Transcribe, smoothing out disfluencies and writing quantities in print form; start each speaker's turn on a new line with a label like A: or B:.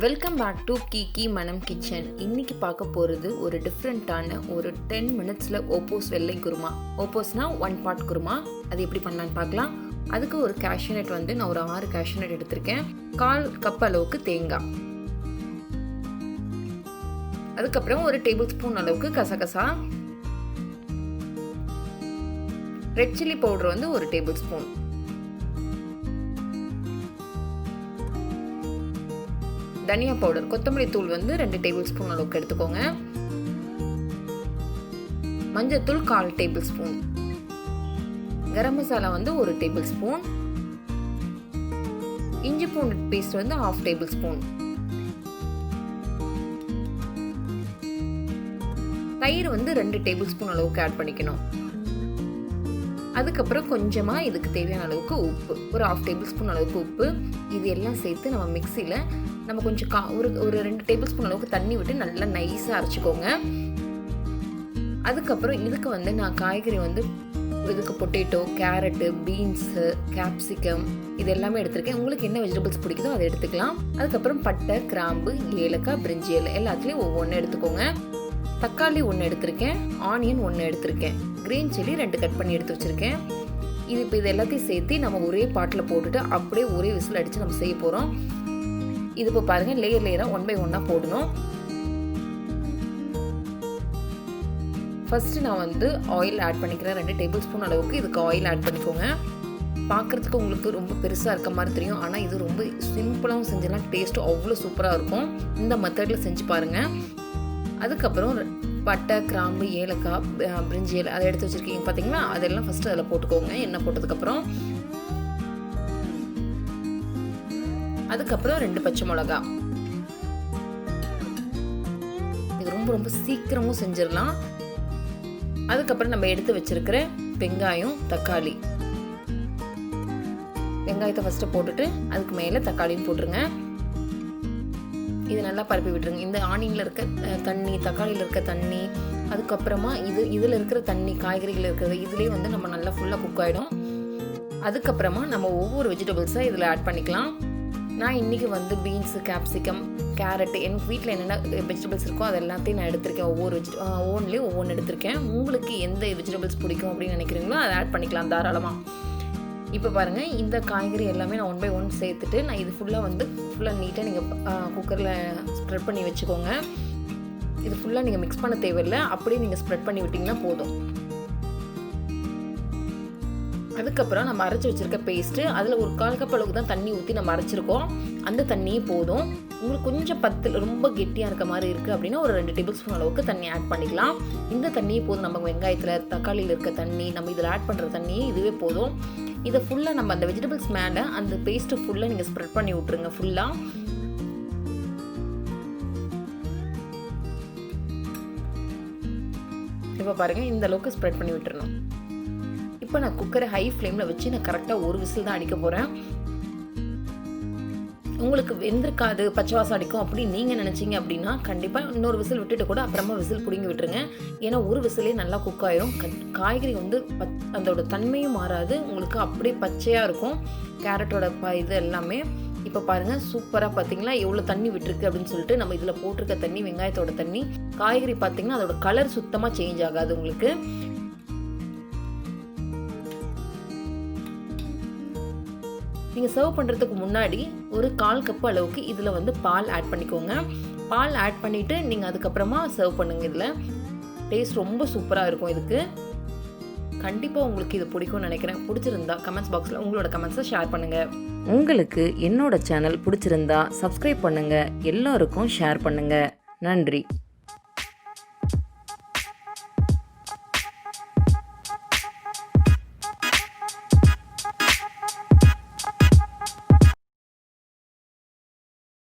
A: Welcome back to KeKe மனம் kitchen. இன்னைக்கு பார்க்க போகிறது ஒரு டிஃப்ரெண்ட்டான ஒரு 10 மினிட்ஸில் ஓப்போஸ் வெள்ளை குருமா. ஓப்போஸ்னா 1 part குருமா. அது எப்படி பண்ணலான்னு பார்க்கலாம். அதுக்கு ஒரு கேஷ்யூநட் நான் ஒரு 6 கேஷ்யூநட் எடுத்திருக்கேன். 1/4 கப் அளவுக்கு தேங்காய், அதுக்கப்புறம் ஒரு டேபிள் ஸ்பூன் அளவுக்கு கசகசா, ரெட் சில்லி பவுடர் ஒரு டேபிள் ஸ்பூன், தனியா பவுடர், கொத்தமல்லி தூள் 2 டேபிள் ஸ்பூன் அளவுக்கு எடுத்துக்கோங்க, மஞ்சள் தூள் 1/4 table spoon, garam masala 1 table spoon, இஞ்சி பூண்டு பேஸ்ட் 1/2 டேபிள் ஸ்பூன், தயிர் 2 டேபிள் ஸ்பூன் அளவுக்கு ஆட் பண்ணிக்கணும். அதுக்கப்புறம் கொஞ்சமாக இதுக்கு தேவையான அளவுக்கு உப்பு, ஒரு 1/2 டேபிள் ஸ்பூன் அளவுக்கு உப்பு. இது எல்லாம் சேர்த்து நம்ம மிக்சியில் நம்ம கொஞ்சம் ஒரு 2 டேபிள் ஸ்பூன் அளவுக்கு தண்ணி விட்டு நல்லா நைஸாக அரைச்சிக்கோங்க. அதுக்கப்புறம் இதுக்கு நான் காய்கறி இதுக்கு பொட்டேட்டோ, கேரட்டு, பீன்ஸு, கேப்சிகம் இது எல்லாமே எடுத்திருக்கேன். உங்களுக்கு என்ன வெஜிடபிள்ஸ் பிடிக்குதோ அதை எடுத்துக்கலாம். அதுக்கப்புறம் பட்டை, கிராம்பு, ஏலக்காய், பிரிஞ்சி இலை எல்லாத்துலேயும் ஒவ்வொன்று எடுத்துக்கோங்க. தக்காளி 1 எடுத்திருக்கேன், ஆனியன் 1 எடுத்திருக்கேன், க்ரீன் சில்லி 2 கட் பண்ணி எடுத்து வச்சுருக்கேன். இப்போ இது எல்லாத்தையும் சேர்த்து நம்ம ஒரே பாட்டில் போட்டுட்டு அப்படியே ஒரே விசில் அடித்து நம்ம செய்ய போகிறோம். இது இப்போ பாருங்கள், லேயராக 1 by 1 போடணும். ஃபஸ்ட்டு நான் ஆயில் ஆட் பண்ணிக்கிறேன். 2 டேபிள் ஸ்பூன் அளவுக்கு இதுக்கு ஆயில் ஆட் பண்ணிக்கோங்க. பார்க்குறதுக்கு உங்களுக்கு ரொம்ப பெருசாக இருக்க மாதிரி தெரியும், ஆனால் இது ரொம்ப சிம்பிளாகவும் செஞ்சலாம், டேஸ்ட்டும் அவ்வளோ சூப்பராக இருக்கும். இந்த மெத்தடில் செஞ்சு பாருங்கள். அதுக்கப்புறம் பட்டை, கிராம்பு, ஏலக்காய், பிரிஞ்சி இலை அதை எடுத்து வச்சுருக்கீங்க பார்த்தீங்களா, அதெல்லாம் ஃபஸ்ட்டு அதில் போட்டுக்கோங்க. எண்ணெய் போட்டதுக்கப்புறம் அதுக்கப்புறம் 2 பச்சை மிளகா. இது ரொம்ப சீக்கிரமும் செஞ்சிடலாம். அதுக்கப்புறம் நம்ம எடுத்து வச்சிருக்கிற வெங்காயம், தக்காளி, வெங்காயத்தை ஃபஸ்ட்டு போட்டுட்டு அதுக்கு மேலே தக்காளியும் போட்டுருங்க. இது நல்லா பரப்பி விட்டுருங்க. இந்த ஆனியனில் இருக்க தண்ணி, தக்காளியில் இருக்க தண்ணி, அதுக்கப்புறமா இதில் இருக்கிற தண்ணி, காய்கறிகள் இருக்கிறது இதுலேயே நம்ம நல்லா ஃபுல்லாக குக் ஆகிடும். அதுக்கப்புறமா நம்ம ஒவ்வொரு வெஜிடபிள்ஸாக இதில் ஆட் பண்ணிக்கலாம். நான் இன்றைக்கி பீன்ஸு, கேப்சிகம், கேரட்டு, எனக்கு வீட்டில் என்னென்ன வெஜிடபிள்ஸ் இருக்கோ அது எல்லாத்தையும் நான் எடுத்திருக்கேன். ஒவ்வொன்றுலேயும் ஒவ்வொன்று எடுத்திருக்கேன். உங்களுக்கு எந்த வெஜிடபிள்ஸ் பிடிக்கும் அப்படின்னு நினைக்கிறீங்களோ அதை ஆட் பண்ணிக்கலாம் தாராளமாக. இப்போ பாருங்கள், இந்த காய்கறி எல்லாமே நான் 1 by 1 சேர்த்துட்டு நான் இது ஃபுல்லாக நீட்டாக நீங்கள் குக்கரில் ஸ்ப்ரெட் பண்ணி வச்சுக்கோங்க. இது ஃபுல்லாக நீங்கள் மிக்ஸ் பண்ண தேவையில்லை, அப்படியே நீங்கள் ஸ்ப்ரெட் பண்ணி விட்டிங்கன்னா போதும். அதுக்கப்புறம் நம்ம அரைச்சி வச்சுருக்க பேஸ்ட்டு, அதில் ஒரு 1/4 கப் அளவுக்கு தான் தண்ணி ஊற்றி நம்ம அரைச்சிருக்கோம். அந்த தண்ணியே போதும். உங்களுக்கு கொஞ்சம் ரொம்ப கெட்டியாக இருக்க மாதிரி இருக்குது அப்படின்னா ஒரு 2 டேபிள் ஸ்பூன் அளவுக்கு தண்ணி ஆட் பண்ணிக்கலாம். இந்த தண்ணியே போதும். நம்ம வெங்காயத்தில், தக்காளியில் இருக்க தண்ணி, நம்ம இதில் ஆட் பண்ணுற தண்ணியே இதுவே போதும். இதை ஃபுல்லாக நம்ம அந்த வெஜிடபிள்ஸ் மேலே அந்த பேஸ்ட்டு ஃபுல்லாக நீங்கள் ஸ்ப்ரெட் பண்ணி விட்ருங்க. ஃபுல்லாக இப்போ பாருங்கள், இந்த அளவுக்கு ஸ்ப்ரெட் பண்ணி விட்டுறணும். இப்போ நான் குக்கரை ஹை ஃப்ளேமில் வச்சு நான் கரெக்டாக ஒரு விசில் தான் அடிக்க போகிறேன். உங்களுக்கு வெந்திருக்காது, பச்சை வாசம் அடிக்கும் அப்படின்னு நீங்கள் நினச்சிங்க அப்படின்னா கண்டிப்பாக இன்னொரு விசில் விட்டுட்டு கூட அப்புறமா விசில் பிடிங்கி விட்டுருங்க. ஏன்னா ஒரு விசிலே நல்லா குக் ஆயிரும். காய்கறி அதோட தன்மையும் மாறாது, உங்களுக்கு அப்படியே பச்சையாக இருக்கும் கேரட்டோட இது எல்லாமே. இப்போ பாருங்கள், சூப்பராக பார்த்தீங்களா எவ்வளோ தண்ணி விட்டுருக்கு அப்படின்னு சொல்லிட்டு. நம்ம இதில் போட்டிருக்க தண்ணி, வெங்காயத்தோட தண்ணி, காய்கறி பார்த்தீங்கன்னா அதோட கலர் சுத்தமாக சேஞ்ச் ஆகாது உங்களுக்கு. நீங்கள் சர்வ் பண்ணுறதுக்கு முன்னாடி ஒரு 1/4 கப் அளவுக்கு இதில் பால் ஆட் பண்ணிக்கோங்க. பால் ஆட் பண்ணிவிட்டு நீங்கள் அதுக்கப்புறமா சர்வ் பண்ணுங்கள். இதில் டேஸ்ட் ரொம்ப சூப்பராக இருக்கும். இதுக்கு கண்டிப்பாக உங்களுக்கு இது பிடிக்கும்னு நினைக்கிறேன். பிடிச்சிருந்தா கமெண்ட்ஸ் பாக்ஸில் உங்களோட கமெண்ட்ஸை ஷேர் பண்ணுங்கள். உங்களுக்கு என்னோட சேனல் பிடிச்சிருந்தா சப்ஸ்கிரைப் பண்ணுங்கள், எல்லோருக்கும் ஷேர் பண்ணுங்கள். நன்றி.